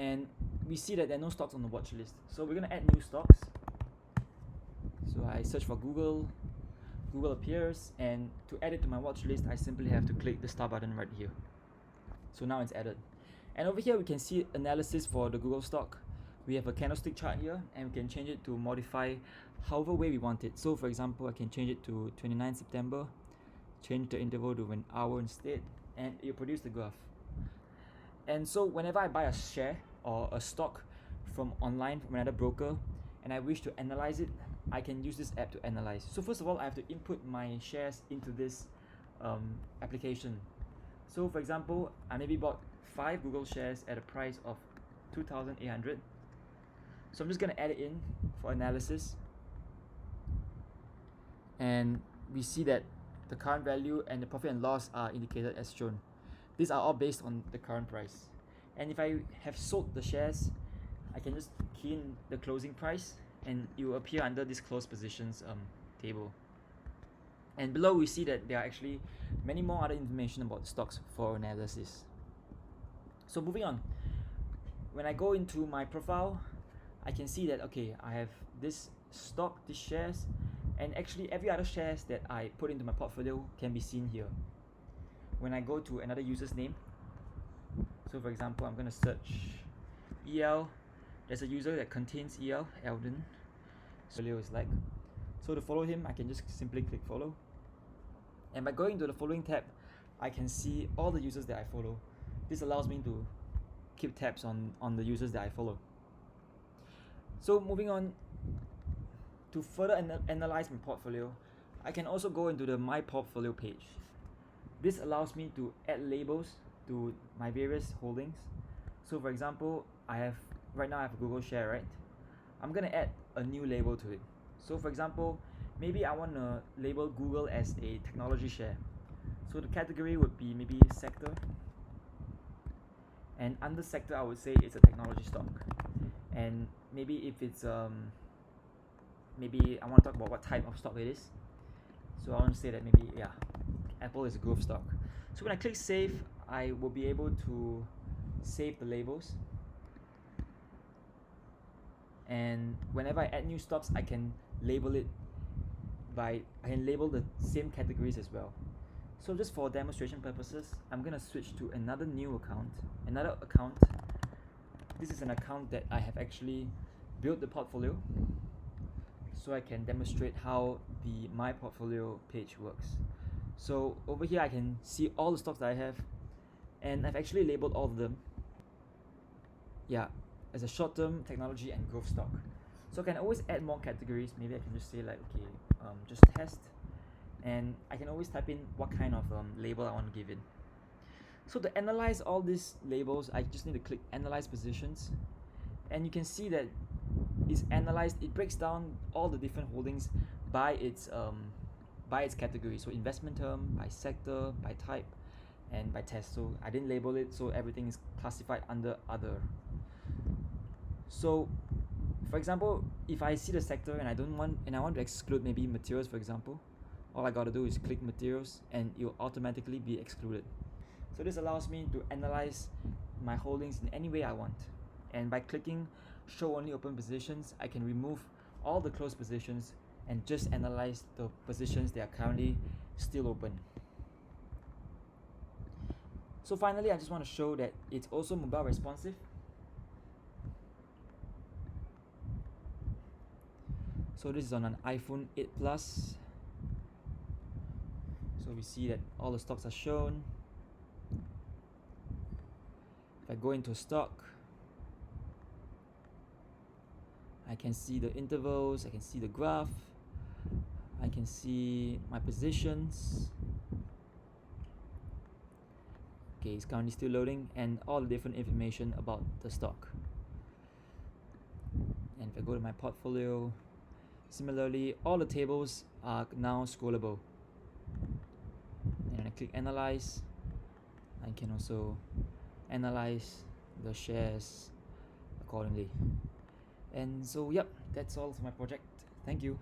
and we see that there are no stocks on the watch list. So we're going to add new stocks. So I search for Google appears, and to add it to my watch list, I simply have to click the start button right here. So now it's added. And over here we can see analysis for the Google stock. We have a candlestick chart here, and we can change it to modify however way we want it. So for example, I can change it to 29 September, change the interval to an hour instead, and it'll produce the graph. And so whenever I buy a share or a stock from online from another broker and I wish to analyze it, I can use this app to analyze. So first of all, I have to input my shares into this application. So for example, I maybe bought 5 Google shares at a price of 2,800. So I'm just going to add it in for analysis. And we see that the current value and the profit and loss are indicated as shown. These are all based on the current price. And if I have sold the shares, I can just key in the closing price and it will appear under this closed positions table. And below we see that there are actually many more other information about stocks for analysis. So moving on, when I go into my profile, I can see that okay, I have this stock, these shares, and actually every other shares that I put into my portfolio can be seen here. When I go to another user's name, so for example, I'm going to search EL. There's a user that contains EL, Eldon. So is like. So to follow him, I can just simply click follow. And by going to the following tab, I can see all the users that I follow. This allows me to keep tabs on the users that I follow. So moving on, to further analyze my portfolio, I can also go into the My Portfolio page. This allows me to add labels to my various holdings. So for example, right now I have a Google share, right? I'm gonna add a new label to it. So for example, maybe I want to label Google as a technology share. So the category would be maybe sector, and under sector I would say it's a technology stock. And maybe if it's maybe I want to talk about what type of stock it is. So I want to say that maybe Apple is a growth stock. So when I click save, I will be able to save the labels. And whenever I add new stocks, I can label it I can label the same categories as well. So just for demonstration purposes, I'm gonna switch to another account. This is an account that I have actually built the portfolio, so I can demonstrate how the My Portfolio page works. So over here I can see all the stocks that I have, and I've actually labeled all of them as a short-term technology and growth stock. So I can always add more categories. Maybe I can just say like, okay, just test, and I can always type in what kind of label I want to give in. So to analyze all these labels, I just need to click analyze positions, and you can see that it's analyzed. It breaks down all the different holdings by its category. So investment term, by sector, by type, and by test. So I didn't label it, so everything is classified under other. So for example, if I see the sector and I want to exclude maybe materials, for example, all I gotta do is click materials and it will automatically be excluded. So this allows me to analyze my holdings in any way I want. And by clicking show only open positions, I can remove all the closed positions and just analyze the positions that are currently still open. So finally, I just want to show that it's also mobile responsive. So this is on an iPhone 8 Plus. So we see that all the stocks are shown. If I go into stock, I can see the intervals, I can see the graph, I can see my positions. Okay, it's currently still loading, and all the different information about the stock. And if I go to my portfolio, similarly, all the tables are now scrollable. And when I click analyze, I can also analyze the shares accordingly. And so, yep, that's all for my project. Thank you.